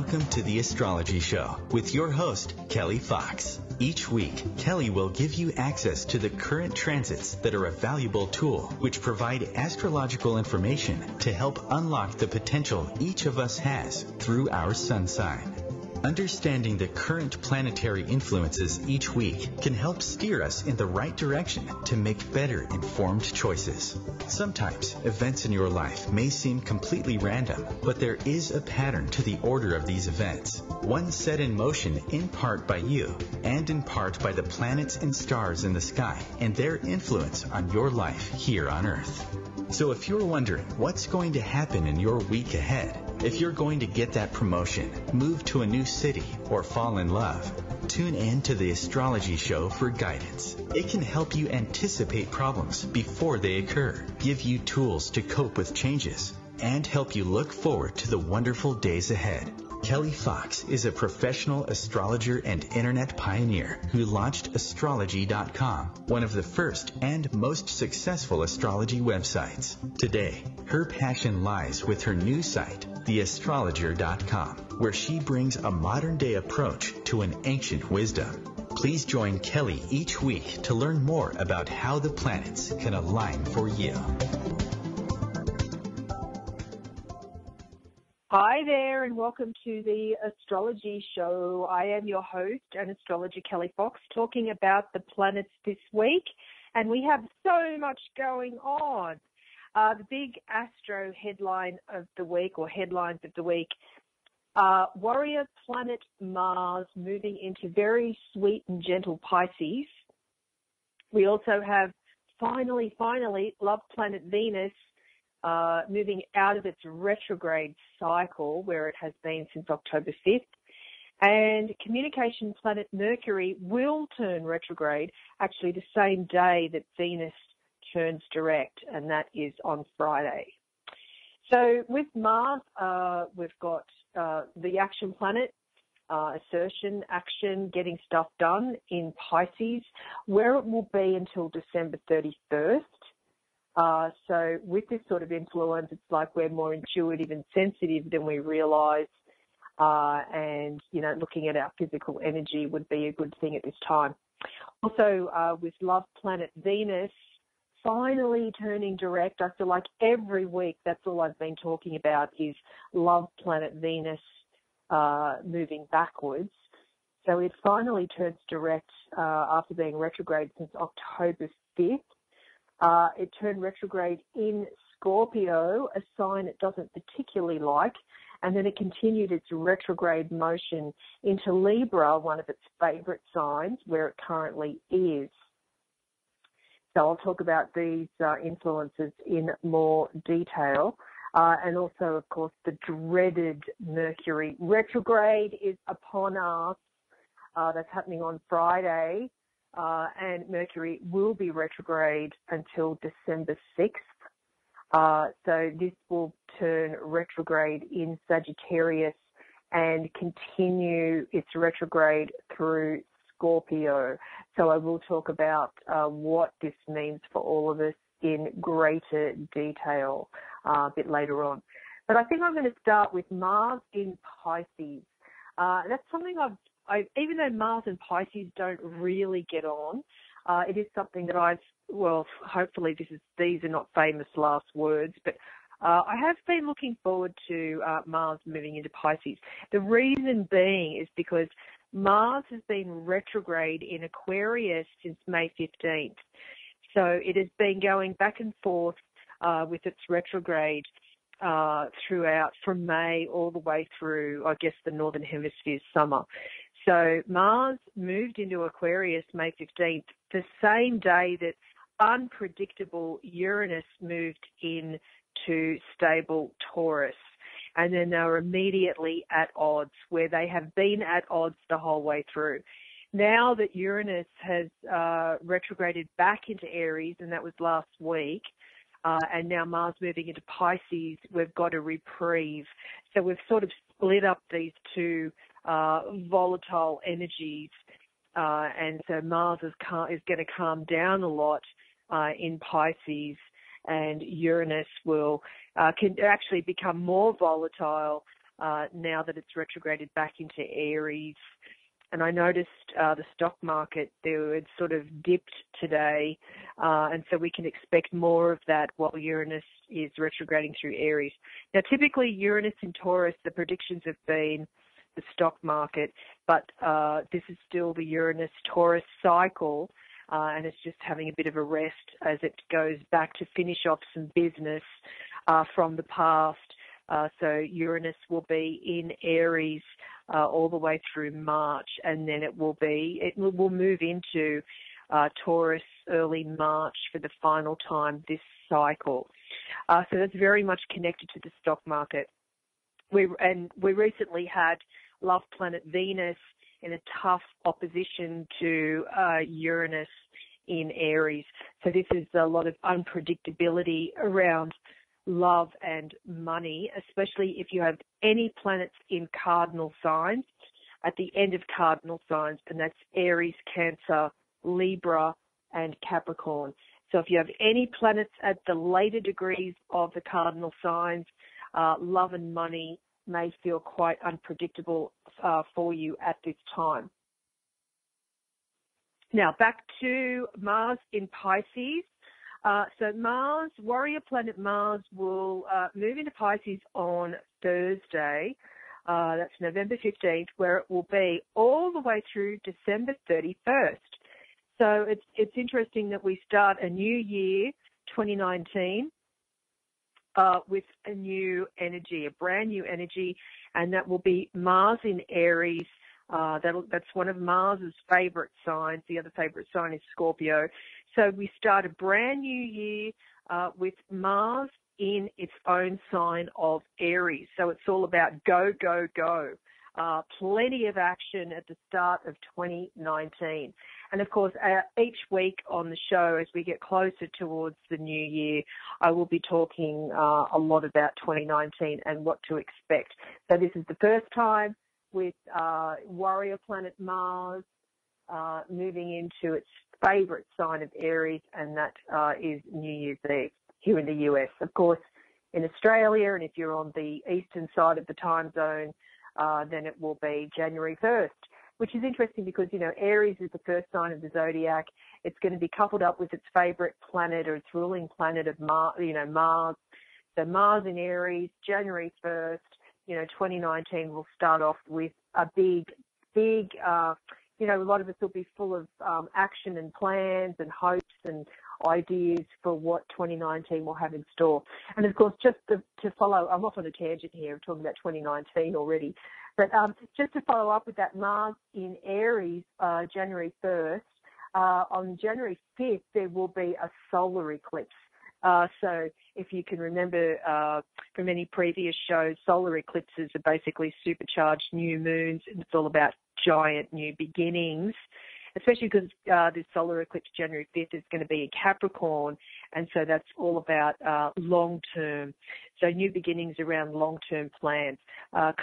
Welcome to the Astrology Show with your host, Kelly Fox. Each week, Kelly will give you access to the current transits that are a valuable tool which provide astrological information to help unlock the potential each of us has through our sun sign. Understanding the current planetary influences each week can help steer us in the right direction to make better informed choices. Sometimes events in your life may seem completely random, but there is a pattern to the order of these events, one set in motion in part by you and in part by the planets and stars in the sky and their influence on your life here on Earth. So if you're wondering what's going to happen in your week ahead, if you're going to get that promotion, move to a new city, or fall in love, tune in to the Astrology Show for guidance. It can help you anticipate problems before they occur, give you tools to cope with changes, and help you look forward to the wonderful days ahead. Kelly Fox is a professional astrologer and internet pioneer who launched astrology.com, one of the first and most successful astrology websites. Today, her passion lies with her new site, theastrologer.com, where she brings a modern-day approach to an ancient wisdom. Please join Kelly each week to learn more about how the planets can align for you. Hi there, and welcome to the Astrology Show. I am your host and astrologer Kelly Fox, talking about the planets this week, and we have so much going on. The big astro headline of the week, or headlines of the week, warrior planet Mars moving into very sweet and gentle Pisces. We also have finally, love planet Venus moving out of its retrograde cycle, where it has been since October 5th. And communication planet Mercury will turn retrograde actually the same day that Venus turns direct, and that is on Friday. So with Mars, we've got the action planet, assertion, action, getting stuff done in Pisces, where it will be until December 31st. So with this sort of influence, it's like we're more intuitive and sensitive than we realize. And, you know, looking at our physical energy would be a good thing at this time. Also, with love planet Venus finally turning direct, I feel like every week that's all I've been talking about is love planet Venus moving backwards. So it finally turns direct after being retrograde since October 5th. It turned retrograde in Scorpio, a sign it doesn't particularly like, and then it continued its retrograde motion into Libra, one of its favorite signs, where it currently is. So I'll talk about these influences in more detail. And also, of course, the dreaded Mercury retrograde is upon us. That's happening on Friday. And Mercury will be retrograde until December 6th. So this will turn retrograde in Sagittarius and continue its retrograde through Scorpio. So I will talk about what this means for all of us in greater detail a bit later on. But I think I'm going to start with Mars in Pisces. That's something even though Mars and Pisces don't really get on, it is something that hopefully these are not famous last words, but I have been looking forward to Mars moving into Pisces. The reason being is because Mars has been retrograde in Aquarius since May 15th. So it has been going back and forth with its retrograde throughout from May all the way through, I guess, the Northern Hemisphere's summer. So Mars moved into Aquarius May 15th, the same day that unpredictable Uranus moved into stable Taurus. And then they were immediately at odds, where they have been at odds the whole way through. Now that Uranus has retrograded back into Aries, and that was last week, and now Mars moving into Pisces, we've got a reprieve. So we've sort of split up these two volatile energies, and so Mars is going to calm down a lot in Pisces, and Uranus will can actually become more volatile now that it's retrograded back into Aries. And I noticed the stock market, it sort of dipped today, and so we can expect more of that while Uranus is retrograding through Aries. Now, typically Uranus in Taurus, the predictions have been the stock market, but this is still the Uranus-Taurus cycle, and it's just having a bit of a rest as it goes back to finish off some business from the past. So Uranus will be in Aries all the way through March, and then it will move into Taurus early March for the final time this cycle. So that's very much connected to the stock market. We recently had love planet Venus in a tough opposition to Uranus in Aries. So this is a lot of unpredictability around love and money, especially if you have any planets in cardinal signs at the end of cardinal signs, and that's Aries, Cancer, Libra, and Capricorn. So if you have any planets at the later degrees of the cardinal signs, love and money may feel quite unpredictable for you at this time. Now, back to Mars in Pisces. So Mars, warrior planet Mars, will move into Pisces on Thursday. That's November 15th, where it will be all the way through December 31st. So it's interesting that we start a new year, 2019, with a new energy, a brand new energy, and that will be Mars in Aries. That's one of Mars's favorite signs. The other favorite sign is Scorpio. So we start a brand new year with Mars in its own sign of Aries. So it's all about go, go, go. Plenty of action at the start of 2019. And of course, each week on the show, as we get closer towards the new year, I will be talking a lot about 2019 and what to expect. So this is the first time with warrior planet Mars moving into its favorite sign of Aries, and that is New Year's Eve here in the US. Of course, in Australia, and if you're on the eastern side of the time zone, then it will be January 1st, which is interesting because, Aries is the first sign of the zodiac. It's going to be coupled up with its favorite planet or its ruling planet of Mars. So Mars in Aries, January 1st, 2019 will start off with a big, a lot of us will be full of action and plans and hopes and ideas for what 2019 will have in store. And of course, just to follow, I'm off on a tangent here, I'm talking about 2019 already, but just to follow up with that, Mars in Aries, January 1st, on January 5th, there will be a solar eclipse. So if you can remember from any previous shows, solar eclipses are basically supercharged new moons, and it's all about giant new beginnings, especially because this solar eclipse January 5th is going to be in Capricorn, and so that's all about long-term. So new beginnings around long-term plans,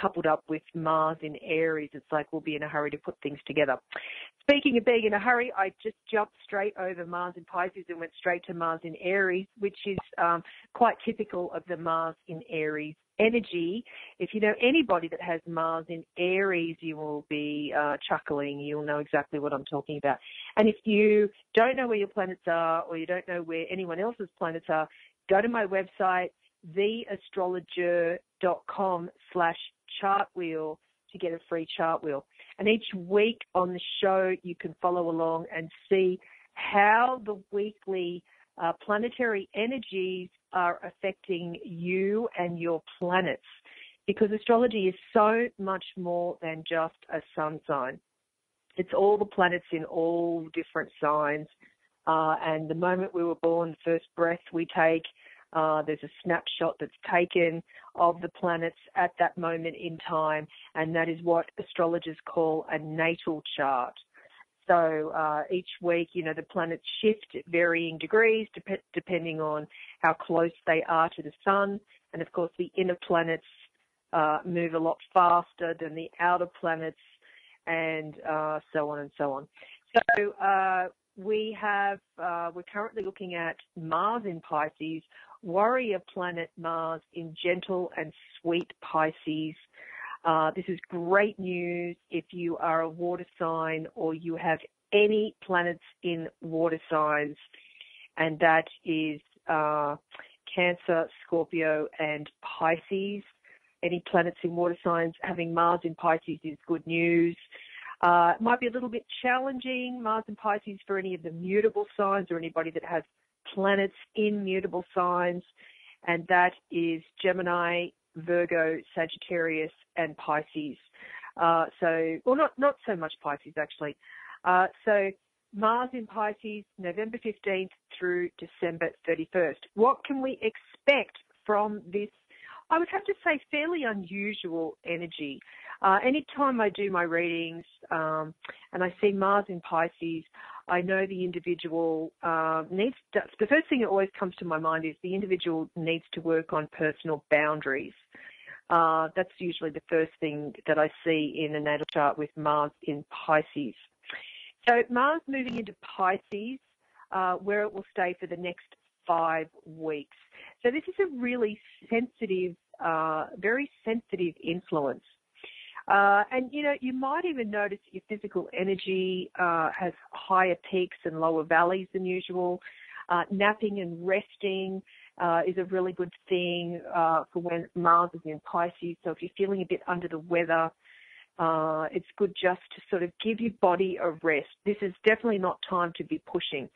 coupled up with Mars in Aries. It's like we'll be in a hurry to put things together. Speaking of being in a hurry, I just jumped straight over Mars in Pisces and went straight to Mars in Aries, which is quite typical of the Mars in Aries energy. If you know anybody that has Mars in Aries, you will be chuckling. You'll know exactly what I'm talking about. And if you don't know where your planets are, or you don't know where anyone else's planets are, go to my website, theastrologer.com/chartwheel to get a free chart wheel. And each week on the show, you can follow along and see how the weekly planetary energies are affecting you and your planets, because astrology is so much more than just a sun sign. It's all the planets in all different signs, and the moment we were born, the first breath we take, there's a snapshot that's taken of the planets at that moment in time, and that is what astrologers call a natal chart. So each week, the planets shift at varying degrees depending on how close they are to the sun. And, of course, the inner planets move a lot faster than the outer planets, and so on and so on. So we're currently looking at Mars in Pisces, warrior planet Mars in gentle and sweet Pisces, This is great news if you are a water sign or you have any planets in water signs, and that is Cancer, Scorpio, and Pisces. Any planets in water signs, having Mars in Pisces is good news. It might be a little bit challenging, Mars in Pisces, for any of the mutable signs or anybody that has planets in mutable signs, and that is Gemini, Virgo, Sagittarius, and Pisces. Not so much Pisces, actually. So Mars in Pisces, November 15th through December 31st. What can we expect from this, I would have to say, fairly unusual energy? Anytime I do my readings and I see Mars in Pisces, I know the individual the first thing that always comes to my mind is the individual needs to work on personal boundaries. That's usually the first thing that I see in a natal chart with Mars in Pisces. So Mars moving into Pisces, where it will stay for the next 5 weeks. So this is a really sensitive, very sensitive influence. And, you might even notice your physical energy has higher peaks and lower valleys than usual. Napping and resting is a really good thing for when Mars is in Pisces. So if you're feeling a bit under the weather, it's good just to sort of give your body a rest. This is definitely not time to be pushing.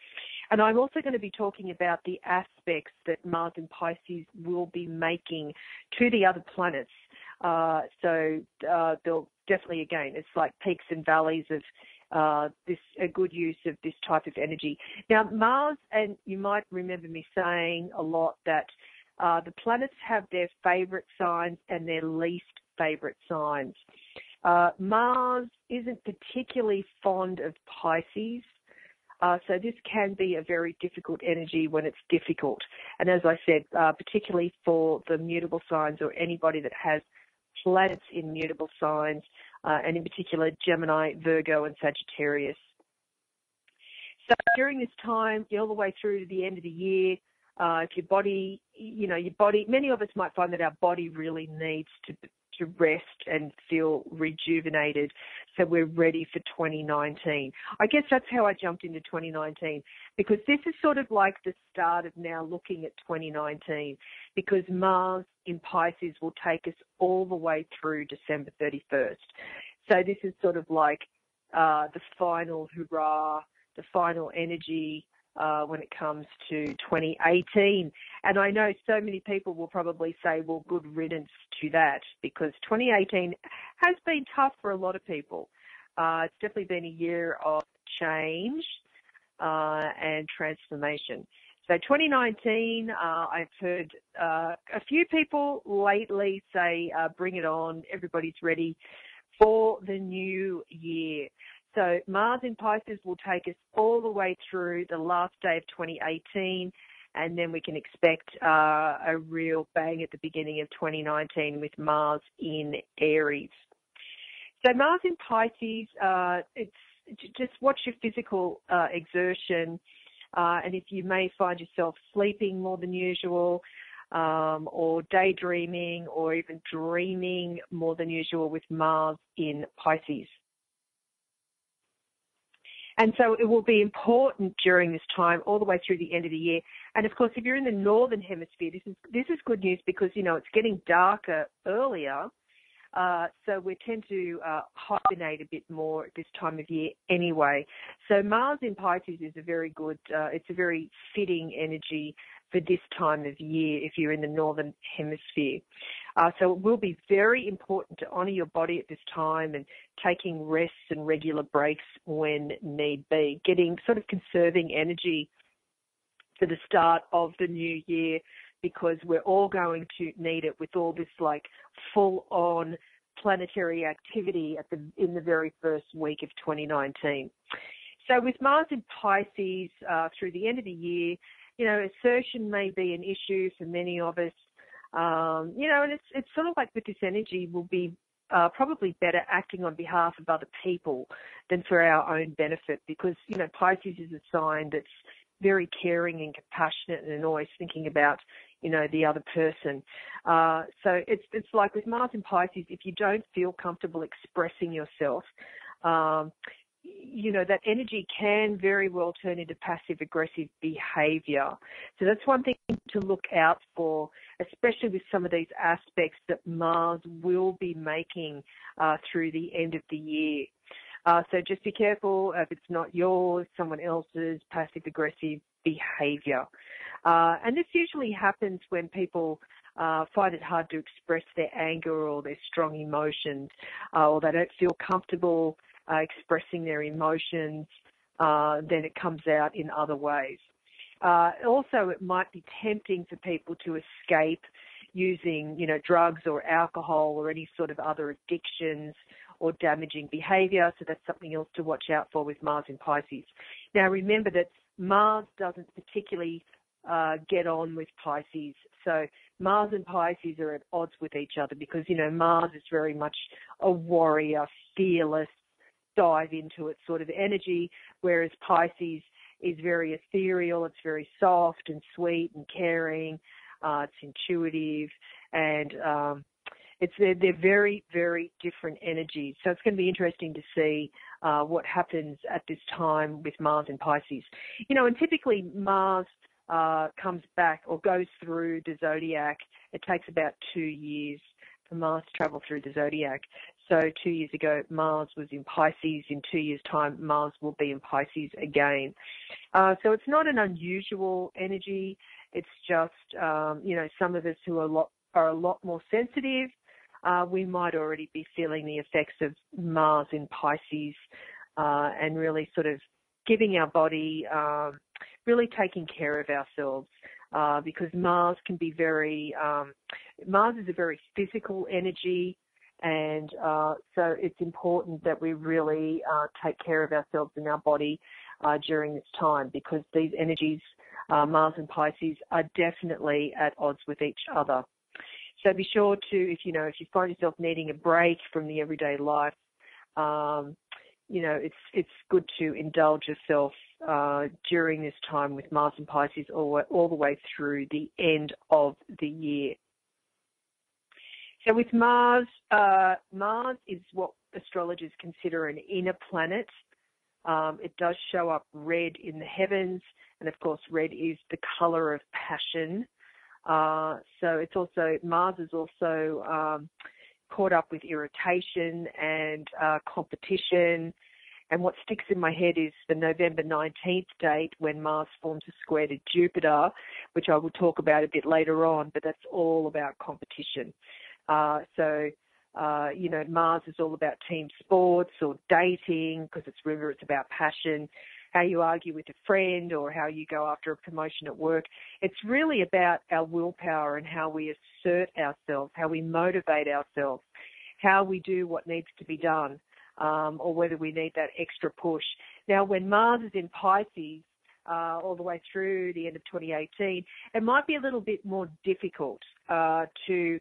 And I'm also going to be talking about the aspects that Mars and Pisces will be making to the other planets. So they'll definitely, again, it's like peaks and valleys of a good use of this type of energy. Now, Mars, and you might remember me saying a lot that the planets have their favorite signs and their least favorite signs. Mars isn't particularly fond of Pisces, so this can be a very difficult energy when it's difficult. And as I said, particularly for the mutable signs or anybody that has planets in mutable signs, and in particular Gemini, Virgo, and Sagittarius. So during this time, all the way through to the end of the year, if your body, many of us might find that our body really needs to rest and feel rejuvenated, so we're ready for 2019. I guess that's how I jumped into 2019, because this is sort of like the start of now looking at 2019, because Mars in Pisces will take us all the way through December 31st. So this is sort of like the final hurrah, the final energy when it comes to 2018. And I know so many people will probably say, well, good riddance to that, because 2018 has been tough for a lot of people. It's definitely been a year of change and transformation. So 2019, I've heard a few people lately say, bring it on, everybody's ready for the new year. So Mars in Pisces will take us all the way through the last day of 2018, and then we can expect a real bang at the beginning of 2019 with Mars in Aries. So Mars in Pisces, it's just watch your physical exertion, and if you may find yourself sleeping more than usual, or daydreaming, or even dreaming more than usual with Mars in Pisces. And so it will be important during this time all the way through the end of the year. And of course, if you're in the northern hemisphere, this is good news, because it's getting darker earlier. So we tend to hibernate a bit more at this time of year anyway. So Mars in Pisces is a very good, it's a very fitting energy for this time of year if you're in the northern hemisphere. So it will be very important to honour your body at this time and taking rests and regular breaks when need be, conserving energy for the start of the new year, because we're all going to need it with all this full-on planetary activity in the very first week of 2019. So with Mars in Pisces through the end of the year, assertion may be an issue for many of us. And it's sort of like with this energy, we'll be probably better acting on behalf of other people than for our own benefit, because, Pisces is a sign that's very caring and compassionate and always thinking about, the other person. So it's like with Mars in Pisces, if you don't feel comfortable expressing yourself, that energy can very well turn into passive-aggressive behavior. So that's one thing to look out for, especially with some of these aspects that Mars will be making through the end of the year. So just be careful if it's not yours, someone else's passive-aggressive behavior. And this usually happens when people find it hard to express their anger or their strong emotions, or they don't feel comfortable expressing their emotions, then it comes out in other ways. Also, it might be tempting for people to escape using, drugs or alcohol or any sort of other addictions or damaging behavior. So that's something else to watch out for with Mars in Pisces. Now, remember that Mars doesn't particularly get on with Pisces. So Mars and Pisces are at odds with each other because, Mars is very much a warrior, fearless, dive into it sort of energy, whereas Pisces is very ethereal, it's very soft and sweet and caring, it's intuitive, and they're very, very different energies. So it's going to be interesting to see what happens at this time with Mars and Pisces. And typically Mars comes back or goes through the zodiac. It takes about 2 years for Mars to travel through the zodiac. So 2 years ago, Mars was in Pisces. In 2 years' time, Mars will be in Pisces again. So it's not an unusual energy. It's just, some of us who are a lot more sensitive, we might already be feeling the effects of Mars in Pisces and really sort of giving our body, really taking care of ourselves. Because Mars can be Mars is a very physical energy, and so it's important that we really take care of ourselves and our body during this time, because these energies, Mars and Pisces, are definitely at odds with each other. So be sure to, if you find yourself needing a break from the everyday life, it's good to indulge yourself during this time with Mars and Pisces all the way through the end of the year. So with Mars, Mars is what astrologers consider an inner planet. It does show up red in the heavens, and of course red is the color of passion. So Mars is also caught up with irritation and competition. And what sticks in my head is the November 19th date when Mars forms a square to Jupiter, which I will talk about a bit later on, but that's all about competition. Mars is all about team sports or dating, because it's about passion, how you argue with a friend or how you go after a promotion at work. It's really about our willpower and how we assert ourselves, how we motivate ourselves, how we do what needs to be done, or whether we need that extra push. Now, when Mars is in Pisces, all the way through the end of 2018, it might be a little bit more difficult to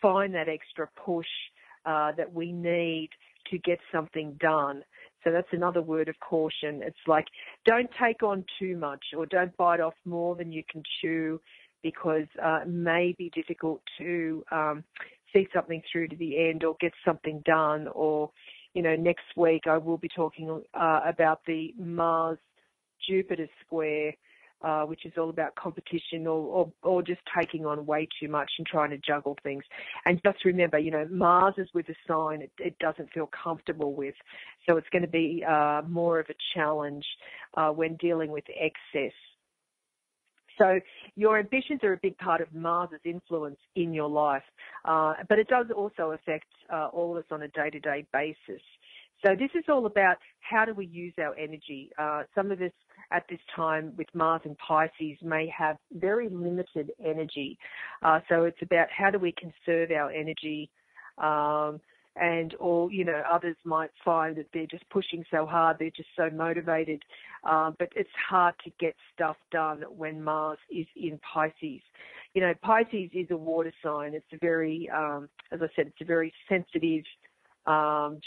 find that extra push that we need to get something done. So that's another word of caution. It's like, don't take on too much or don't bite off more than you can chew, because it may be difficult to see something through to the end or get something done. Or, next week I will be talking about the Mars-Jupiter square, which is all about competition or just taking on way too much and trying to juggle things. And just remember, Mars is with a sign it doesn't feel comfortable with. So it's going to be more of a challenge when dealing with excess. So your ambitions are a big part of Mars's influence in your life, but it does also affect all of us on a day-to-day basis. So this is all about how do we use our energy. Some of us at this time with Mars and Pisces may have very limited energy. So it's about how do we conserve our energy, others might find that they're just pushing so hard, they're just so motivated, but it's hard to get stuff done when Mars is in Pisces. Pisces is a water sign. It's a very, as I said, it's a very sensitive,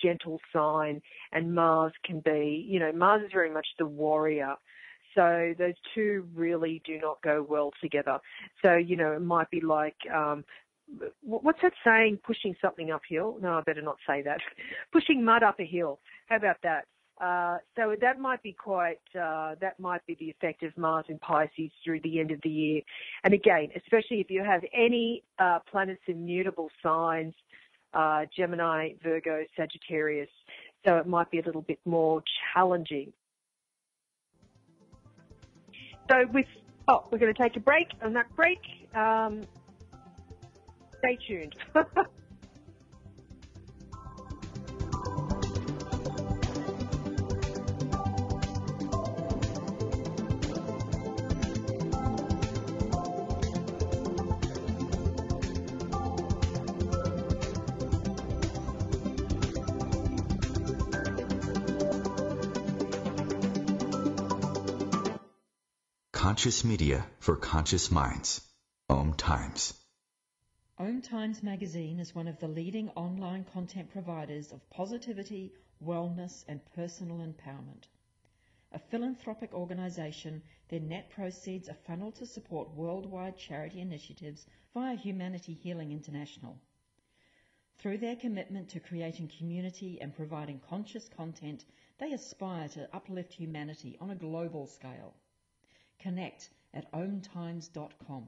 gentle sign, and Mars can be, Mars is very much the warrior. So those two really do not go well together. So, it might be like, what's that saying, pushing something uphill? No, I better not say that. Pushing mud up a hill. How about that? So that might be that might be the effect of Mars in Pisces through the end of the year. And again, especially if you have any planets in mutable signs, Gemini, Virgo, Sagittarius, so it might be a little bit more challenging. So we're going to take a break. On that break, stay tuned. Conscious media for conscious minds. OMTimes. OMTimes magazine is one of the leading online content providers of positivity, wellness and personal empowerment. A philanthropic organisation, their net proceeds are funneled to support worldwide charity initiatives via Humanity Healing International. Through their commitment to creating community and providing conscious content, they aspire to uplift humanity on a global scale. Connect at OMTimes.com.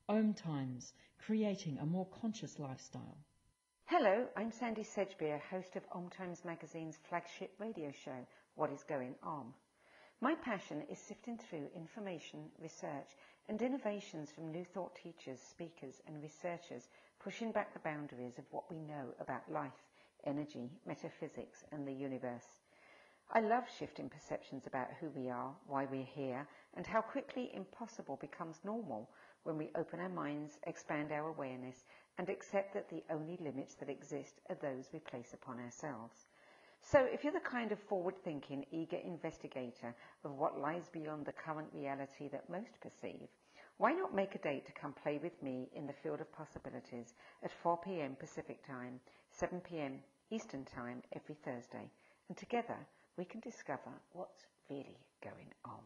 OMTimes, creating a more conscious lifestyle. Hello, I'm Sandy Sedgbeer, host of OMTimes magazine's flagship radio show, What is Going On? My passion is sifting through information, research and innovations from new thought teachers, speakers and researchers pushing back the boundaries of what we know about life, energy, metaphysics and the universe. I love shifting perceptions about who we are, why we're here, and how quickly impossible becomes normal when we open our minds, expand our awareness, and accept that the only limits that exist are those we place upon ourselves. So if you're the kind of forward-thinking, eager investigator of what lies beyond the current reality that most perceive, why not make a date to come play with me in the field of possibilities at 4 p.m. Pacific Time, 7 p.m. Eastern Time every Thursday, and together we can discover what's really going on.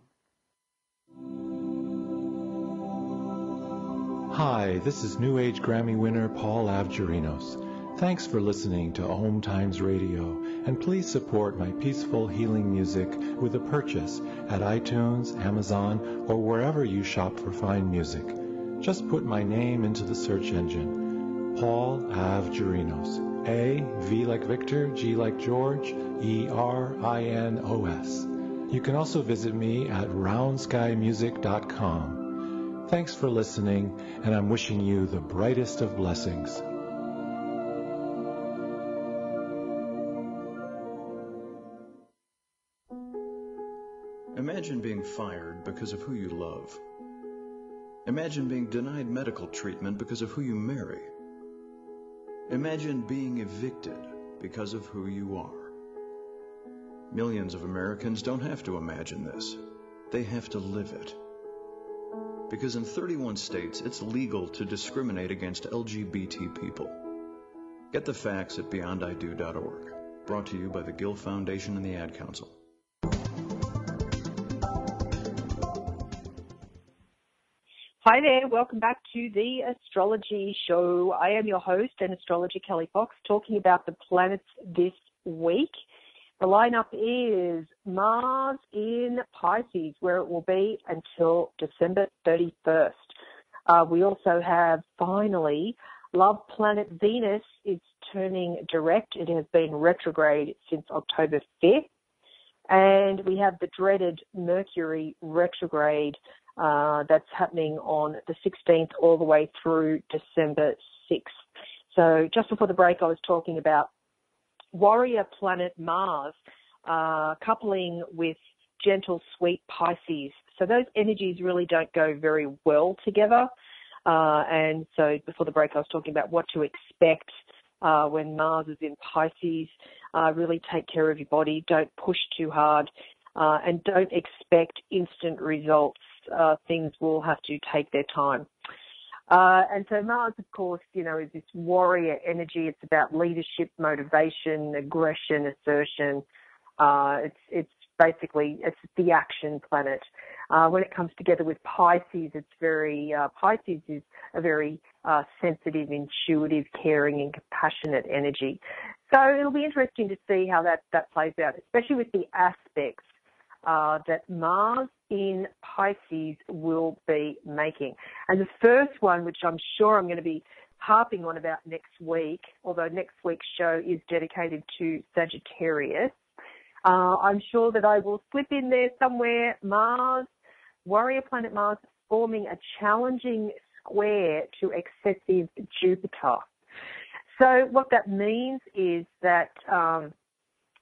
Hi, this is New Age Grammy winner Paul Avgerinos. Thanks for listening to OMTimes Radio, and please support my peaceful healing music with a purchase at iTunes, Amazon, or wherever you shop for fine music. Just put my name into the search engine, Paul Avgerinos. A, V like Victor, G like George, E-R-I-N-O-S. You can also visit me at roundskymusic.com. Thanks for listening, and I'm wishing you the brightest of blessings. Imagine being fired because of who you love. Imagine being denied medical treatment because of who you marry. Imagine being evicted because of who you are. Millions of Americans don't have to imagine this. They have to live it. Because in 31 states, it's legal to discriminate against LGBT people. Get the facts at beyondido.org. Brought to you by the Gill Foundation and the Ad Council. Hi there, welcome back to the Astrology Show. I am your host and astrologer Kelly Fox, talking about the planets this week. The lineup is Mars in Pisces, where it will be until December 31st. We also have, finally, love planet Venus is turning direct. It has been retrograde since October 5th. And we have the dreaded Mercury retrograde that's happening on the 16th all the way through December 6th. So just before the break, I was talking about warrior planet Mars coupling with gentle, sweet Pisces. So those energies really don't go very well together. And so before the break, I was talking about what to expect when Mars is in Pisces. Really take care of your body. Don't push too hard. And don't expect instant results. Things will have to take their time. And so Mars, of course, is this warrior energy. It's about leadership, motivation, aggression, assertion. It's basically, it's the action planet. When it comes together with Pisces, Pisces is a very sensitive, intuitive, caring and compassionate energy. So it'll be interesting to see how that plays out, especially with the aspects that Mars in Pisces will be making. And the first one, which I'm sure I'm going to be harping on about next week, although next week's show is dedicated to Sagittarius, I'm sure that I will slip in there somewhere, Mars, warrior planet Mars, forming a challenging square to excessive Jupiter. So what that means is that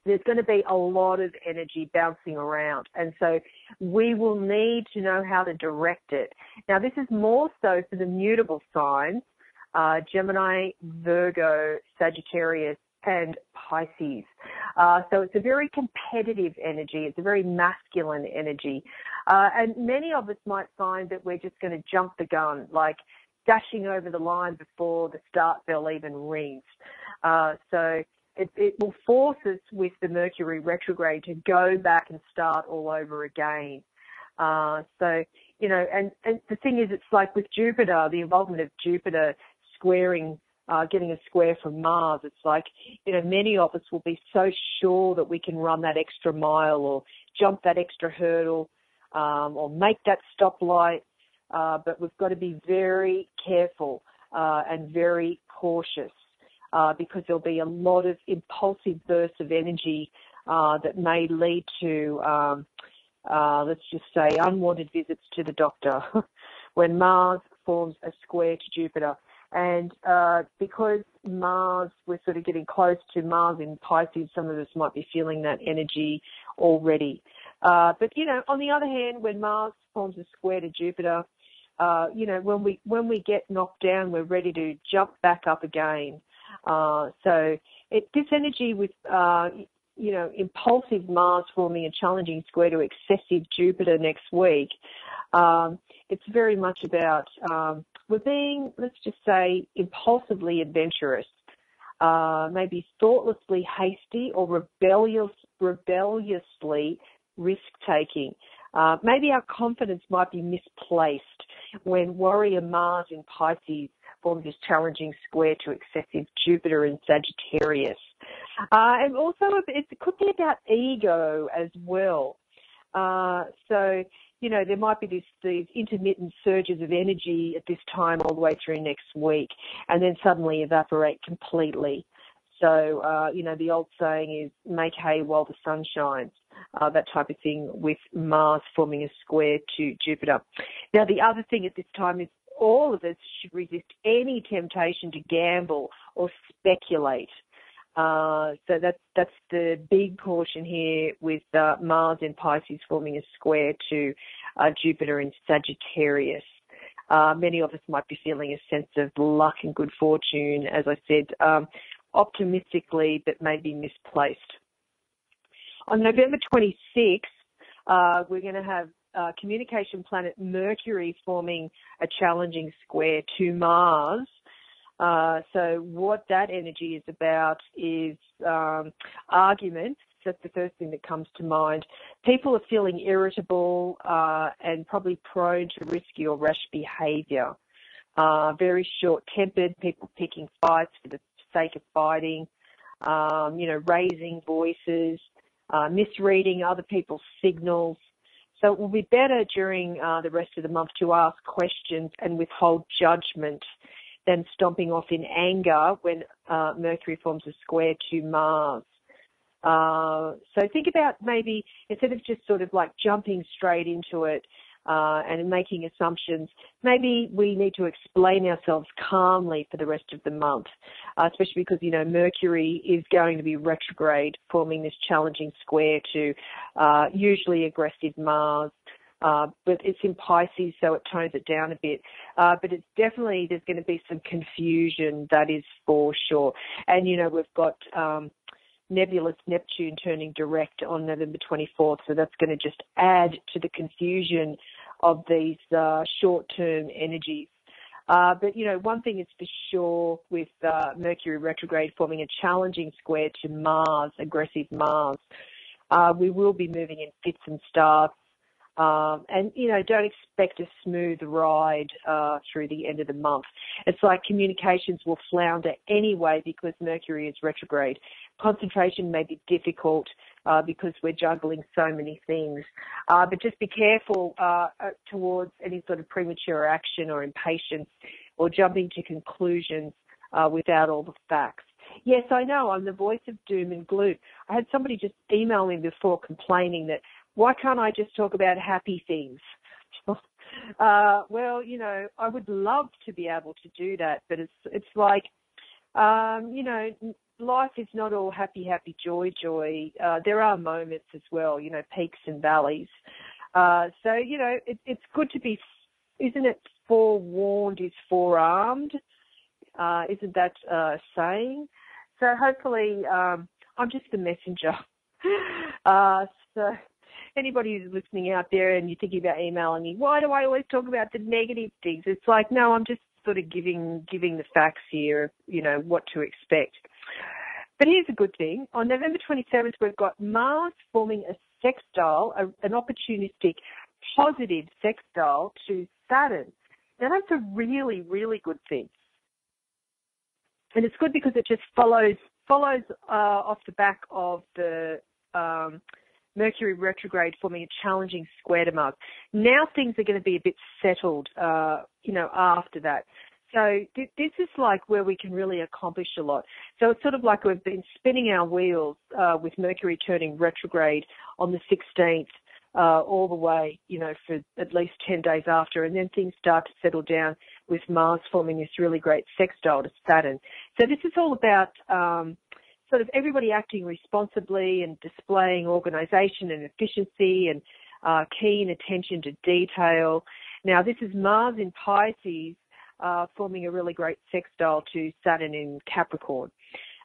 there's going to be a lot of energy bouncing around, and so we will need to know how to direct it. Now, this is more so for the mutable signs, Gemini, Virgo, Sagittarius, and Pisces. So it's a very competitive energy. It's a very masculine energy. And many of us might find that we're just going to jump the gun, like dashing over the line before the start bell even rings. So it will force us with the Mercury retrograde to go back and start all over again. So, you know, and the thing is, it's like with Jupiter, the involvement of Jupiter squaring, getting a square from Mars, it's like, you know, many of us will be so sure that we can run that extra mile or jump that extra hurdle, or make that stoplight, but we've got to be very careful and very cautious. Because there'll be a lot of impulsive bursts of energy that may lead to, let's just say, unwanted visits to the doctor when Mars forms a square to Jupiter. And because Mars, we're sort of getting close to Mars in Pisces, some of us might be feeling that energy already. But, you know, on the other hand, when Mars forms a square to Jupiter, you know, when we get knocked down, we're ready to jump back up again. So this energy with, you know, impulsive Mars forming a challenging square to excessive Jupiter next week, it's very much about, we're being, let's just say, impulsively adventurous, maybe thoughtlessly hasty or rebelliously risk-taking. Maybe our confidence might be misplaced when warrior Mars in Pisces forms this challenging square to excessive Jupiter in Sagittarius. And also it could be about ego as well. So, you know, there might be these intermittent surges of energy at this time all the way through next week and then suddenly evaporate completely. So, you know, the old saying is make hay while the sun shines, that type of thing with Mars forming a square to Jupiter. Now, the other thing at this time is all of us should resist any temptation to gamble or speculate. So that's the big caution here with Mars in Pisces forming a square to Jupiter in Sagittarius. Many of us might be feeling a sense of luck and good fortune, as I said, optimistically, but maybe misplaced. On November 26th, we're going to have communication planet Mercury forming a challenging square to Mars. So what that energy is about is arguments. That's the first thing that comes to mind. People are feeling irritable and probably prone to risky or rash behaviour. Very short-tempered, people picking fights for the sake of fighting, you know, raising voices, misreading other people's signals. So it will be better during the rest of the month to ask questions and withhold judgment than stomping off in anger when Mercury forms a square to Mars. So think about maybe instead of just sort of like jumping straight into it and making assumptions, maybe we need to explain ourselves calmly for the rest of the month, especially because, you know, Mercury is going to be retrograde, forming this challenging square to usually aggressive Mars. But it's in Pisces, so it tones it down a bit. But it's definitely, there's going to be some confusion, that is for sure. And, you know, we've got nebulous Neptune turning direct on November 24th, so that's going to just add to the confusion of these short-term energies. But, you know, one thing is for sure with Mercury retrograde forming a challenging square to Mars, aggressive Mars, We will be moving in fits and starts. And, don't expect a smooth ride through the end of the month. It's like communications will flounder anyway because Mercury is retrograde. Concentration may be difficult because we're juggling so many things. But just be careful towards any sort of premature action or impatience or jumping to conclusions without all the facts. Yes, I know, I'm the voice of doom and gloom. I had somebody just email me before complaining that, why can't I just talk about happy things? Well, I would love to be able to do that, but it's like, life is not all happy, joy. There are moments as well, peaks and valleys. So, it's good to be, isn't it, forewarned is forearmed? Isn't that a saying? So hopefully, I'm just the messenger. So anybody who's listening out there and you're thinking about emailing me, why do I always talk about the negative things? It's like, no, I'm just sort of giving the facts here, what to expect. But here's a good thing. On November 27th, we've got Mars forming a sextile, an opportunistic, positive sextile to Saturn. Now, that's a really, really good thing. And it's good because it just follows off the back of the Mercury retrograde forming a challenging square to Mars. Now things are going to be a bit settled, after that. So this is like where we can really accomplish a lot. So it's sort of like we've been spinning our wheels with Mercury turning retrograde on the 16th all the way, for at least 10 days after, and then things start to settle down with Mars forming this really great sextile to Saturn. So this is all about sort of everybody acting responsibly and displaying organisation and efficiency and keen attention to detail. Now, this is Mars in Pisces forming a really great sextile to Saturn in Capricorn.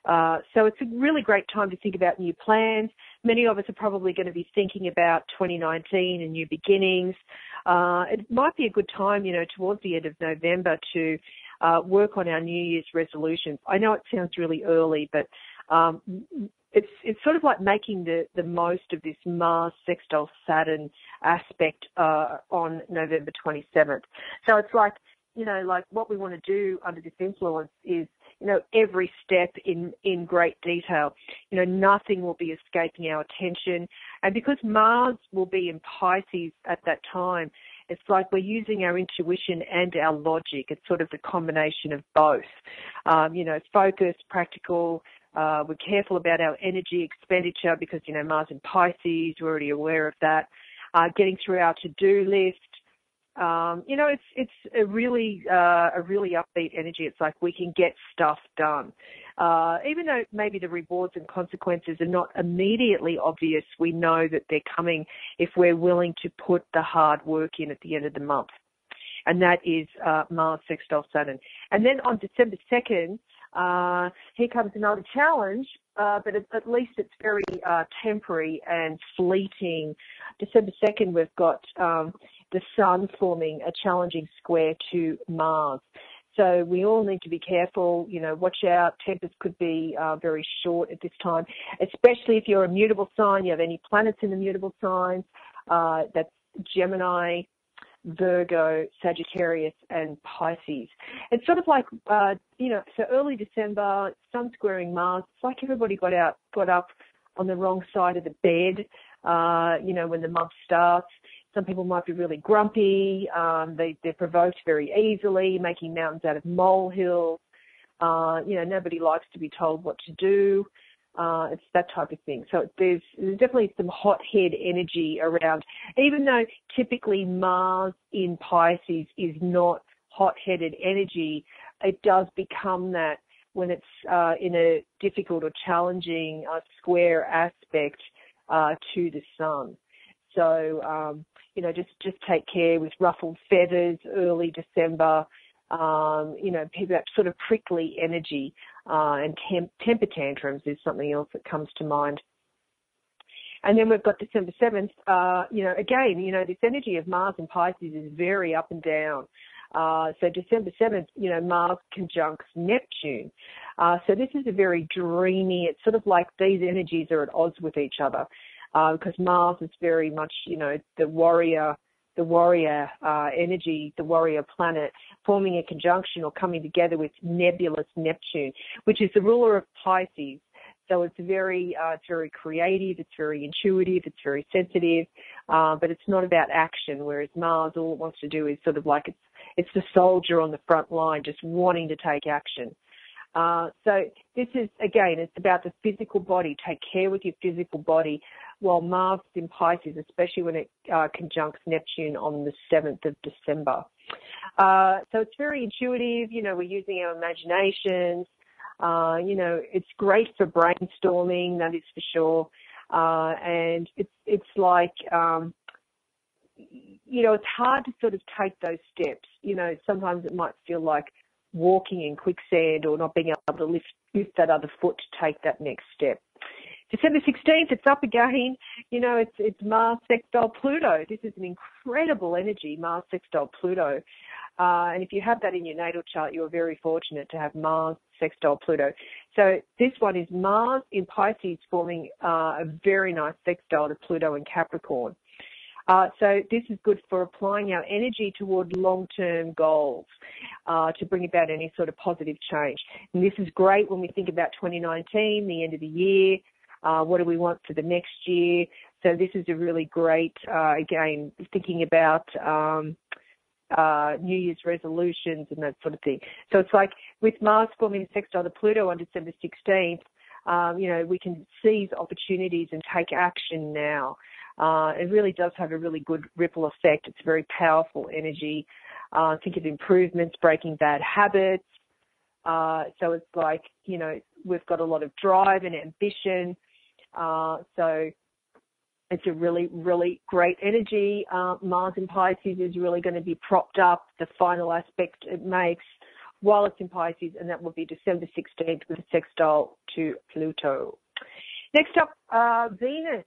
So it's a really great time to think about new plans. Many of us are probably going to be thinking about 2019 and new beginnings. It might be a good time, towards the end of November to work on our New Year's resolutions. I know it sounds really early, but it's sort of like making the most of this Mars sextile Saturn aspect on November 27th. So it's like, like what we want to do under this influence is, every step in great detail. Nothing will be escaping our attention. And because Mars will be in Pisces at that time, it's like we're using our intuition and our logic. It's sort of the combination of both. Focused, practical. We're careful about our energy expenditure because, Mars in Pisces, we're already aware of that. Getting through our to-do list. It's a really upbeat energy. It's like we can get stuff done. Even though maybe the rewards and consequences are not immediately obvious, we know that they're coming if we're willing to put the hard work in at the end of the month. And that is Mars sextile Saturn. And then on December 2nd, here comes another challenge, but at least it's very temporary and fleeting. December 2nd, we've got the Sun forming a challenging square to Mars. So we all need to be careful, watch out. Tempers could be very short at this time, especially if you're a mutable sign, you have any planets in the mutable signs. That's Gemini, Virgo, Sagittarius, and Pisces. It's sort of like, so early December, Sun squaring Mars. It's like everybody got up on the wrong side of the bed, when the month starts. Some people might be really grumpy. They're provoked very easily, making mountains out of molehills. Nobody likes to be told what to do. It's that type of thing. So there's definitely some hot-head energy around, even though typically Mars in Pisces is not hot-headed energy, it does become that when it's in a difficult or challenging square aspect to the Sun. So, just take care with ruffled feathers early December. People have sort of prickly energy, and temper tantrums is something else that comes to mind. And then we've got December 7th, this energy of Mars and Pisces is very up and down. So December 7th, Mars conjuncts Neptune. So this is a very dreamy, it's sort of like these energies are at odds with each other. because Mars is very much, the warrior energy, the warrior planet, forming a conjunction or coming together with nebulous Neptune, which is the ruler of Pisces. So it's very creative, it's very intuitive, it's very sensitive, but it's not about action, whereas Mars, all it wants to do is sort of like it's the soldier on the front line just wanting to take action. So this is, again, it's about the physical body. Take care with your physical body, while Mars is in Pisces, especially when it conjuncts Neptune on the 7th of December. So it's very intuitive. We're using our imaginations. It's great for brainstorming, that is for sure. And it's like, it's hard to sort of take those steps. Sometimes it might feel like walking in quicksand or not being able to lift that other foot to take that next step. December 16th, it's up again. It's Mars sextile Pluto. This is an incredible energy, Mars sextile Pluto. And if you have that in your natal chart, you're very fortunate to have Mars sextile Pluto. So this one is Mars in Pisces forming a very nice sextile to Pluto in Capricorn. So this is good for applying our energy toward long-term goals to bring about any sort of positive change. And this is great when we think about 2019, the end of the year. What do we want for the next year? So this is a really great, again, thinking about New Year's resolutions and that sort of thing. So it's like with Mars forming a sextile to Pluto on December 16th, we can seize opportunities and take action now. It really does have a really good ripple effect. It's very powerful energy. Think of improvements, breaking bad habits. So it's like, we've got a lot of drive and ambition. So it's a really, really great energy. Mars in Pisces is really going to be propped up, the final aspect it makes while it's in Pisces, and that will be December 16th with a sextile to Pluto. Next up, Venus.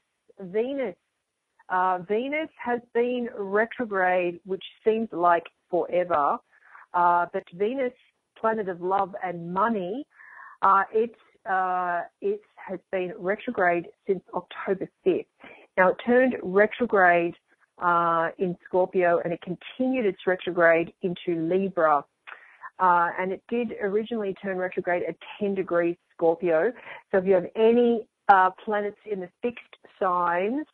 Venus has been retrograde, which seems like forever, but Venus, planet of love and money, it has been retrograde since October 5th. Now, it turned retrograde in Scorpio, and it continued its retrograde into Libra. And it did originally turn retrograde at 10 degrees Scorpio. So if you have any planets in the fixed signs,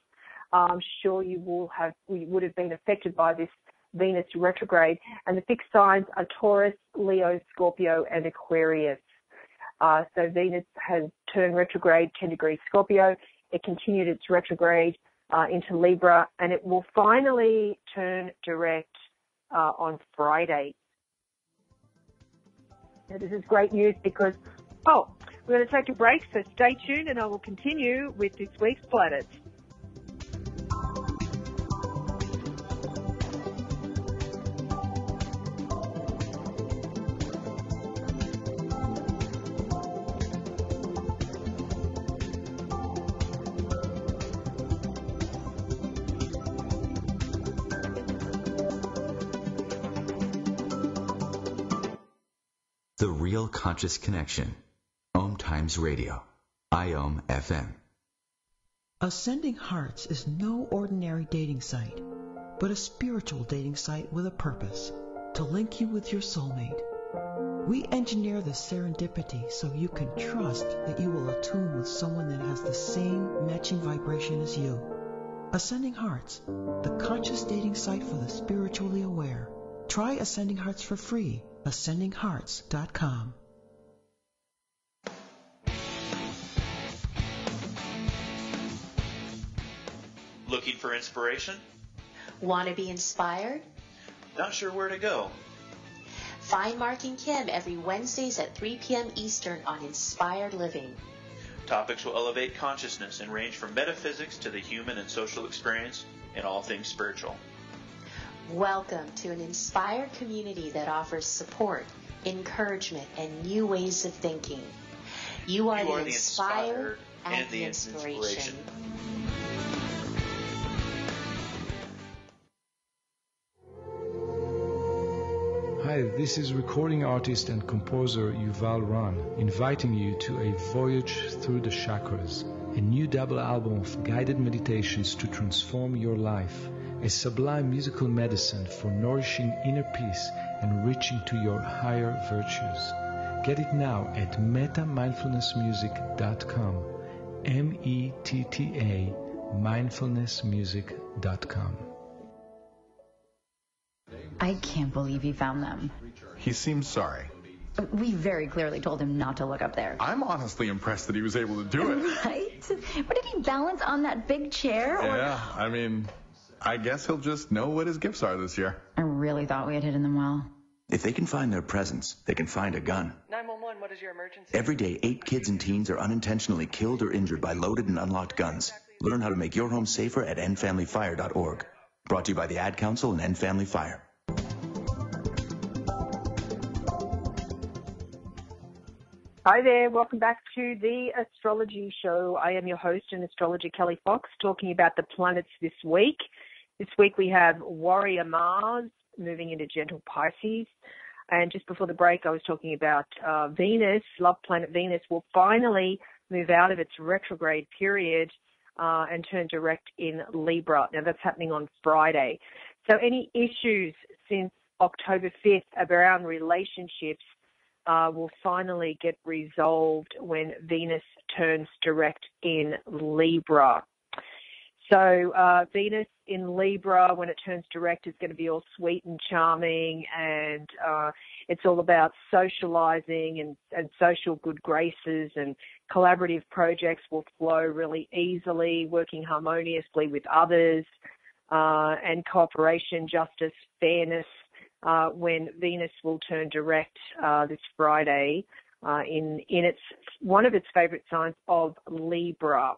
I'm sure you would have been affected by this Venus retrograde. And the fixed signs are Taurus, Leo, Scorpio, and Aquarius. So Venus has turned retrograde 10 degrees Scorpio. It continued its retrograde into Libra, and it will finally turn direct on Friday. Now, this is great news because, we're going to take a break, so stay tuned, and I will continue with this week's planets. The Real Conscious Connection. OMTimes Radio. IOM FM. Ascending Hearts is no ordinary dating site, but a spiritual dating site with a purpose, to link you with your soulmate. We engineer the serendipity so you can trust that you will attune with someone that has the same matching vibration as you. Ascending Hearts, the conscious dating site for the spiritually aware. Try Ascending Hearts for free. AscendingHearts.com. Looking for inspiration? Want to be inspired? Not sure where to go? Find Mark and Kim every Wednesdays at 3 p.m. Eastern on Inspired Living. Topics will elevate consciousness and range from metaphysics to the human and social experience and all things spiritual. Welcome to an inspired community that offers support, encouragement, and new ways of thinking. You are the inspired and the inspiration. Hi, this is recording artist and composer Yuval Ran, inviting you to a voyage through the chakras, a new double album of guided meditations to transform your life, a sublime musical medicine for nourishing inner peace and reaching to your higher virtues. Get it now at metamindfulnessmusic.com, METTA mindfulnessmusic.com. I can't believe he found them. He seems sorry. We very clearly told him not to look up there. I'm honestly impressed that he was able to do it. Right? What, did he balance on that big chair? Yeah, I mean, I guess he'll just know what his gifts are this year. I really thought we had hit them well. If they can find their presents, they can find a gun. 911, what is your emergency? Every day, 8 kids and teens are unintentionally killed or injured by loaded and unlocked guns. Learn how to make your home safer at endfamilyfire.org. Brought to you by the Ad Council and End Family Fire. Hi there, welcome back to the Astrology Show. I am your host and astrologer Kelly Fox, talking about the planets this week. This week we have Warrior Mars moving into gentle Pisces. And just before the break, I was talking about Venus, love planet Venus, will finally move out of its retrograde period and turn direct in Libra. Now, that's happening on Friday. So any issues since October 5th around relationships will finally get resolved when Venus turns direct in Libra. So Venus in Libra, when it turns direct, is going to be all sweet and charming, and it's all about socializing and social good graces, and collaborative projects will flow really easily, working harmoniously with others, and cooperation, justice, fairness, when Venus will turn direct this Friday in its one of its favorite signs of Libra.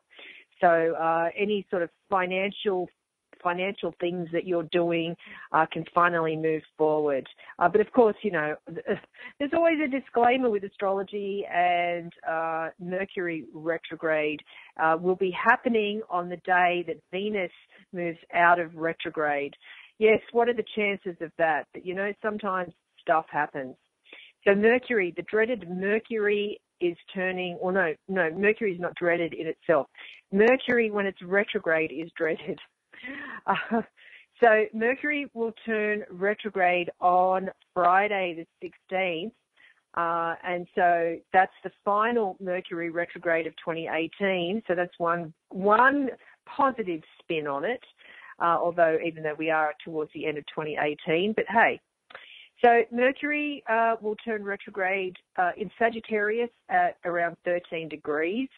So any sort of financial things that you're doing can finally move forward. But of course, you know, there's always a disclaimer with astrology, and Mercury retrograde will be happening on the day that Venus moves out of retrograde. Yes, what are the chances of that? But, you know, sometimes stuff happens. So Mercury, the dreaded Mercury, is turning, or no, Mercury is not dreaded in itself. Mercury, when it's retrograde, is dreaded. So Mercury will turn retrograde on Friday the 16th, and so that's the final Mercury retrograde of 2018. So that's one positive spin on it, although even though we are towards the end of 2018. But hey, so Mercury will turn retrograde in Sagittarius at around 13 degrees,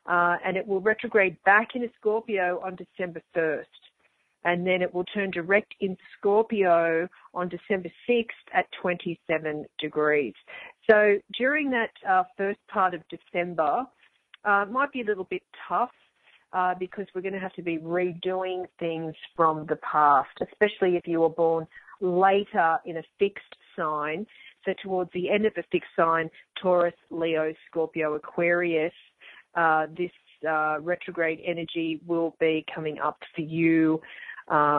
and it will retrograde back into Scorpio on December 1st. And then it will turn direct in Scorpio on December 6th at 27 degrees. So during that first part of December, might be a little bit tough because we're going to have to be redoing things from the past, especially if you were born later in a fixed sign. So towards the end of a fixed sign, Taurus, Leo, Scorpio, Aquarius, this retrograde energy will be coming up for you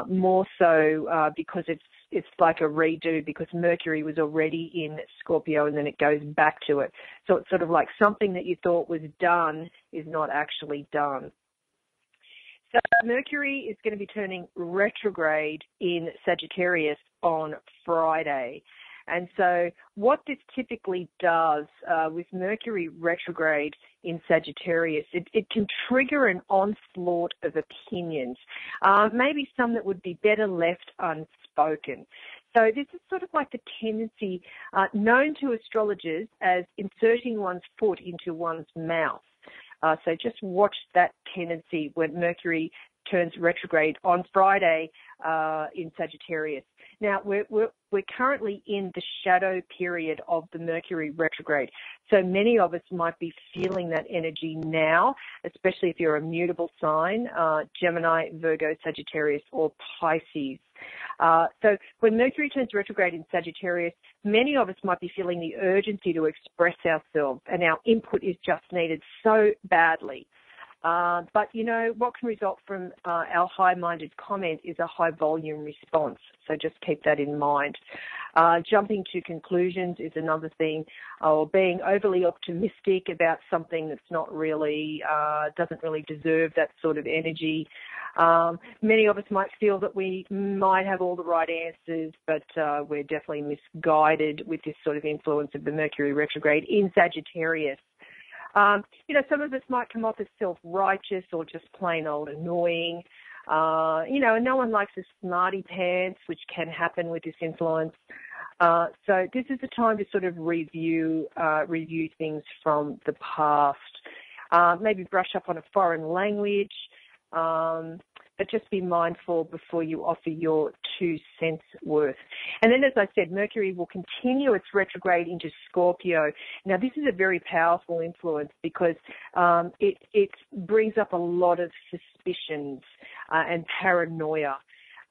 more so because it's like a redo, because Mercury was already in Scorpio and then it goes back to it. So it's sort of like something that you thought was done is not actually done. So Mercury is going to be turning retrograde in Sagittarius on Friday. And so what this typically does with Mercury retrograde in Sagittarius, it can trigger an onslaught of opinions, maybe some that would be better left unspoken. So this is sort of like the tendency known to astrologers as inserting one's foot into one's mouth. So just watch that tendency when Mercury turns retrograde on Friday in Sagittarius. Now, we're currently in the shadow period of the Mercury retrograde. So many of us might be feeling that energy now, especially if you're a mutable sign, Gemini, Virgo, Sagittarius, or Pisces. So when Mercury turns retrograde in Sagittarius, many of us might be feeling the urgency to express ourselves, and our input is just needed so badly. But, you know, what can result from our high-minded comment is a high-volume response. So just keep that in mind. Jumping to conclusions is another thing, or being overly optimistic about something that's not really, doesn't really deserve that sort of energy. Many of us might feel that we might have all the right answers, but we're definitely misguided with this sort of influence of the Mercury retrograde in Sagittarius. Some of us might come off as self-righteous or just plain old annoying. And no one likes a smarty pants, which can happen with this influence. So this is the time to sort of review things from the past. Maybe brush up on a foreign language, but just be mindful before you offer your 2 cents worth. And then, as I said, Mercury will continue its retrograde into Scorpio. Now, this is a very powerful influence because it brings up a lot of suspicions and paranoia.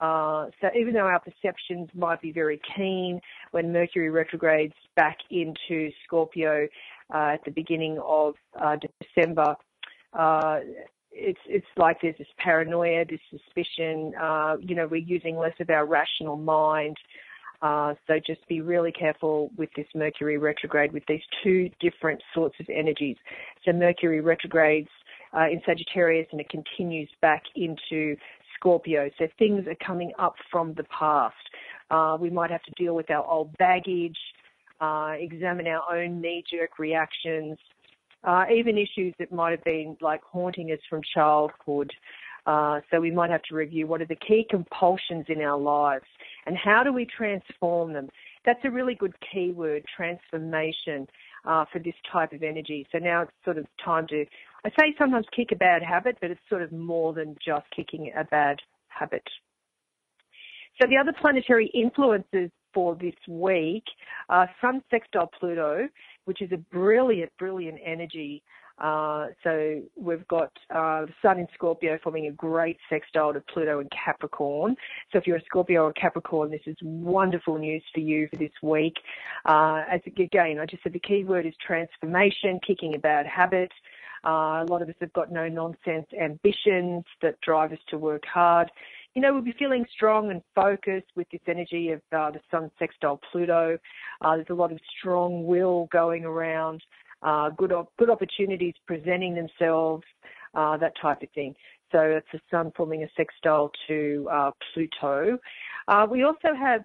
So even though our perceptions might be very keen, when Mercury retrogrades back into Scorpio at the beginning of December, it's like there's this paranoia, this suspicion. We're using less of our rational mind. So just be really careful with this Mercury retrograde with these 2 different sorts of energies. So Mercury retrogrades in Sagittarius and it continues back into Scorpio. So things are coming up from the past. We might have to deal with our old baggage, examine our own knee-jerk reactions, even issues that might have been like haunting us from childhood. So we might have to review what are the key compulsions in our lives and how do we transform them. That's a really good keyword, transformation, for this type of energy. So now it's sort of time to, I say sometimes kick a bad habit, but it's sort of more than just kicking a bad habit. So the other planetary influences for this week are Sun sextile Pluto, which is a brilliant, brilliant energy. So we've got the Sun in Scorpio forming a great sextile to Pluto in Capricorn. So if you're a Scorpio or Capricorn, this is wonderful news for you for this week. Again, I just said the key word is transformation, kicking a bad habit. A lot of us have got no-nonsense ambitions that drive us to work hard. We'll be feeling strong and focused with this energy of the Sun sextile Pluto. There's a lot of strong will going around, good opportunities presenting themselves, that type of thing. So it's the Sun forming a sextile to Pluto. We also have,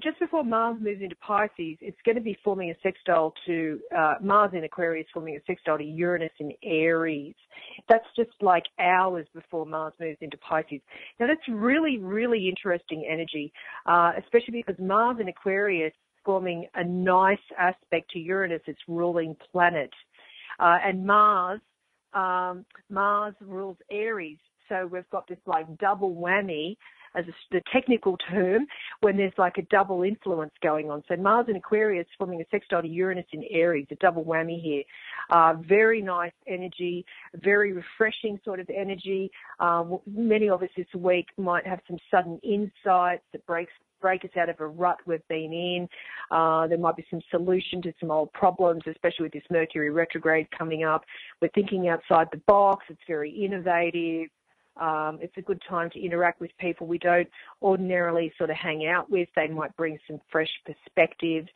just before Mars moves into Pisces, it's going to be forming a sextile to Mars in Aquarius, forming a sextile to Uranus in Aries. That's just like hours before Mars moves into Pisces. Now, that's really, really interesting energy, especially because Mars in Aquarius forming a nice aspect to Uranus, its ruling planet. And Mars rules Aries. So we've got this like double whammy, as the technical term, when there's like a double influence going on. So Mars in Aquarius forming a sextile to Uranus in Aries, a double whammy here. Very nice energy, very refreshing sort of energy. Many of us this week might have some sudden insights that break us out of a rut we've been in. There might be some solution to some old problems, especially with this Mercury retrograde coming up. We're thinking outside the box. It's very innovative. It's a good time to interact with people we don't ordinarily sort of hang out with. They might bring some fresh perspectives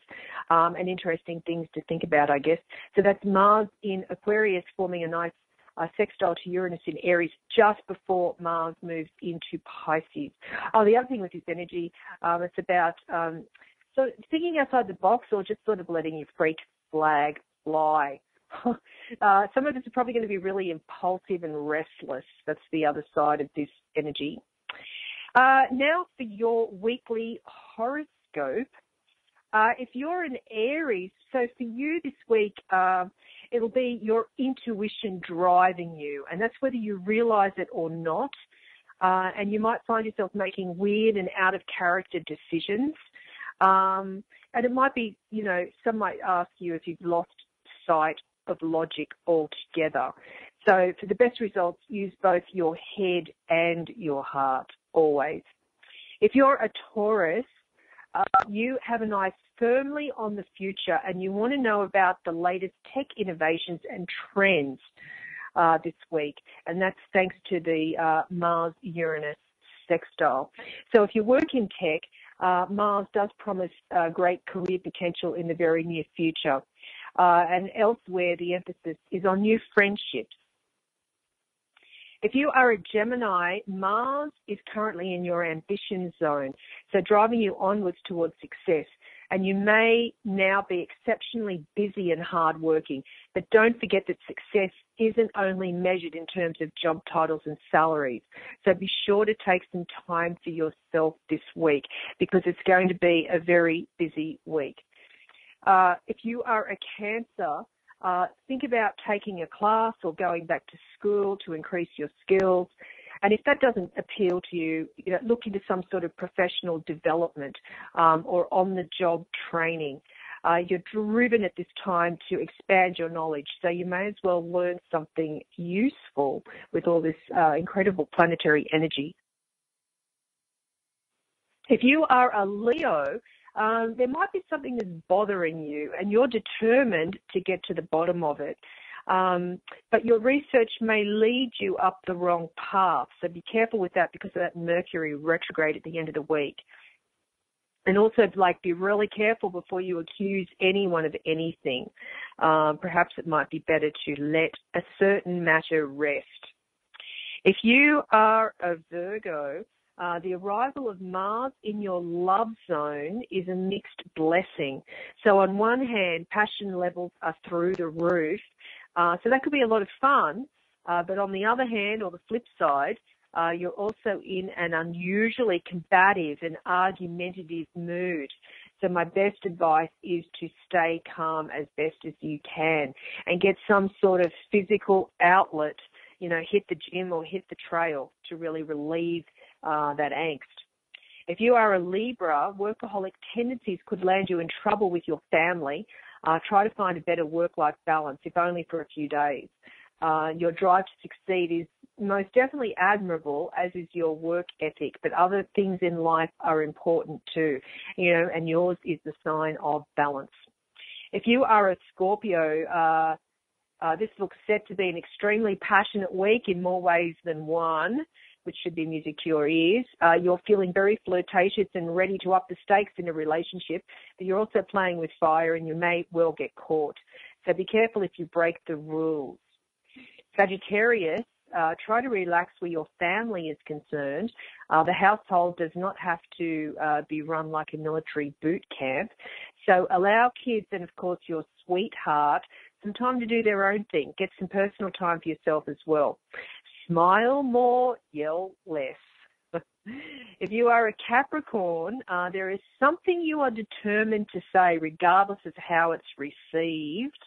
and interesting things to think about, I guess. So that's Mars in Aquarius forming a nice sextile to Uranus in Aries just before Mars moves into Pisces. The other thing with this energy, it's about sort of thinking outside the box or just sort of letting your freak flag fly. Some of us are probably going to be really impulsive and restless. That's the other side of this energy. Now for your weekly horoscope. If you're an Aries, so for you this week, it'll be your intuition driving you, and that's whether you realize it or not. And you might find yourself making weird and out-of-character decisions. And it might be, some might ask you if you've lost sight of logic altogether. So for the best results, use both your head and your heart, always. If you're a Taurus, you have an eye firmly on the future and you want to know about the latest tech innovations and trends this week. And that's thanks to the Mars-Uranus sextile. So if you work in tech, Mars does promise great career potential in the very near future. And elsewhere, the emphasis is on new friendships. If you are a Gemini, Mars is currently in your ambition zone, so driving you onwards towards success. And you may now be exceptionally busy and hardworking, but don't forget that success isn't only measured in terms of job titles and salaries. So be sure to take some time for yourself this week, because it's going to be a very busy week. If you are a Cancer, think about taking a class or going back to school to increase your skills. And if that doesn't appeal to you, look into some sort of professional development or on-the-job training. You're driven at this time to expand your knowledge, so you may as well learn something useful with all this incredible planetary energy. If you are a Leo, there might be something that's bothering you, and you're determined to get to the bottom of it. But your research may lead you up the wrong path, so be careful with that because of that Mercury retrograde at the end of the week. And also, be really careful before you accuse anyone of anything. Perhaps it might be better to let a certain matter rest. If you are a Virgo, the arrival of Mars in your love zone is a mixed blessing. So on one hand, passion levels are through the roof. So that could be a lot of fun. But on the other hand, or the flip side, you're also in an unusually combative and argumentative mood. So my best advice is to stay calm as best as you can and get some sort of physical outlet, hit the gym or hit the trail to really relieve that angst. If you are a Libra, workaholic tendencies could land you in trouble with your family. Try to find a better work-life balance, if only for a few days. Your drive to succeed is most definitely admirable, as is your work ethic, but other things in life are important too, and yours is the sign of balance. If you are a Scorpio, this looks set to be an extremely passionate week in more ways than one, which should be music to your ears. You're feeling very flirtatious and ready to up the stakes in a relationship, but you're also playing with fire and you may well get caught. So be careful if you break the rules. Sagittarius, try to relax where your family is concerned. The household does not have to be run like a military boot camp. So allow kids and, of course, your sweetheart some time to do their own thing. Get some personal time for yourself as well. Smile more, yell less. If you are a Capricorn, there is something you are determined to say regardless of how it's received.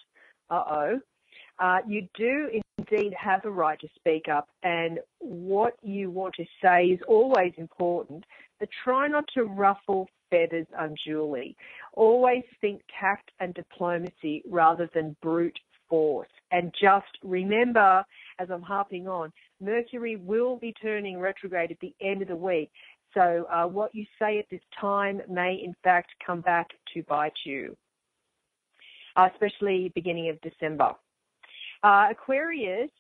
You do indeed have a right to speak up, and what you want to say is always important, but try not to ruffle feathers unduly. Always think tact and diplomacy rather than brute force. And just remember, as I'm harping on, Mercury will be turning retrograde at the end of the week. So what you say at this time may, in fact, come back to bite you, especially beginning of December. Aquarius,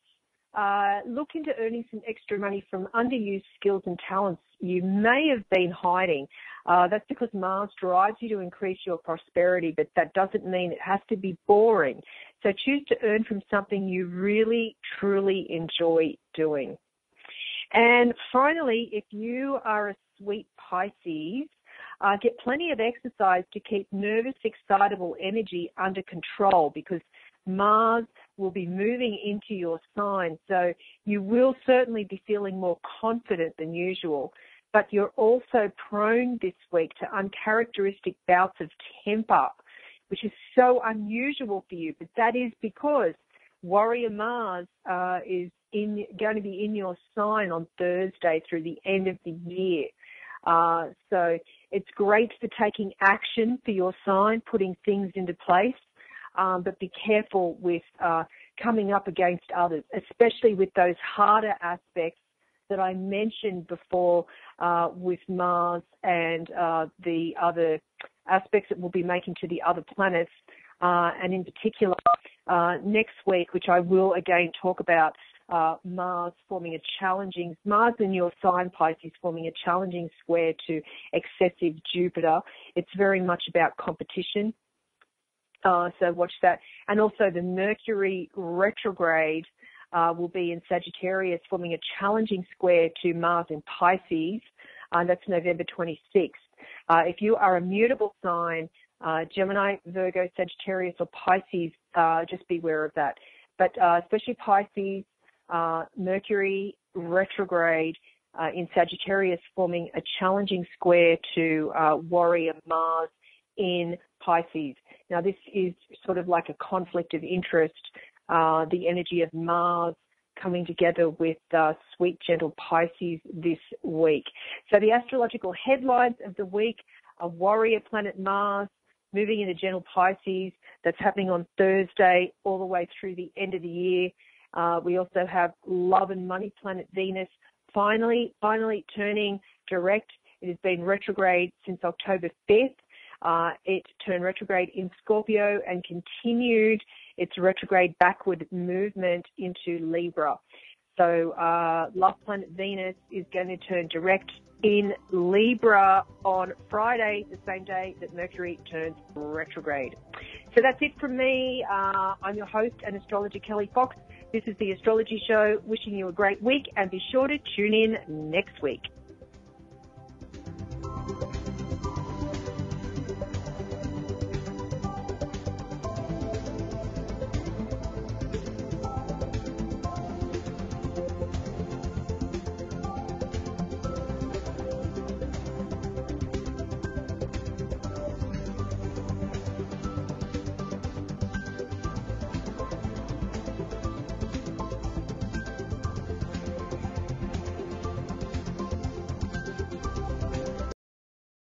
look into earning some extra money from underused skills and talents you may have been hiding. That's because Mars drives you to increase your prosperity, but that doesn't mean it has to be boring. So choose to earn from something you really, truly enjoy doing. And finally, if you are a sweet Pisces, get plenty of exercise to keep nervous, excitable energy under control, because Mars will be moving into your sign, so you will certainly be feeling more confident than usual, but you're also prone this week to uncharacteristic bouts of temper, which is so unusual for you, but that is because Warrior Mars is going to be in your sign on Thursday through the end of the year. So it's great for taking action for your sign, putting things into place. But be careful with coming up against others, especially with those harder aspects that I mentioned before with Mars and the other aspects that we'll be making to the other planets. And in particular, next week, which I will again talk about Mars in your sign, Pisces, forming a challenging square to excessive Jupiter. It's very much about competition. So watch that. And also the Mercury retrograde will be in Sagittarius, forming a challenging square to Mars in Pisces. That's November 26th. If you are a mutable sign, Gemini, Virgo, Sagittarius, or Pisces, just beware of that. But especially Pisces, Mercury retrograde in Sagittarius, forming a challenging square to warrior Mars in Pisces. Now, this is sort of like a conflict of interest, the energy of Mars coming together with sweet, gentle Pisces this week. So the astrological headlines of the week are warrior planet Mars moving into gentle Pisces. That's happening on Thursday all the way through the end of the year. We also have love and money planet Venus finally turning direct. It has been retrograde since October 5th. It turned retrograde in Scorpio and continued its retrograde backward movement into Libra. So love planet Venus is going to turn direct in Libra on Friday, the same day that Mercury turns retrograde. So that's it from me. I'm your host and astrologer, Kelly Fox. This is the Astrology Show. Wishing you a great week, and be sure to tune in next week.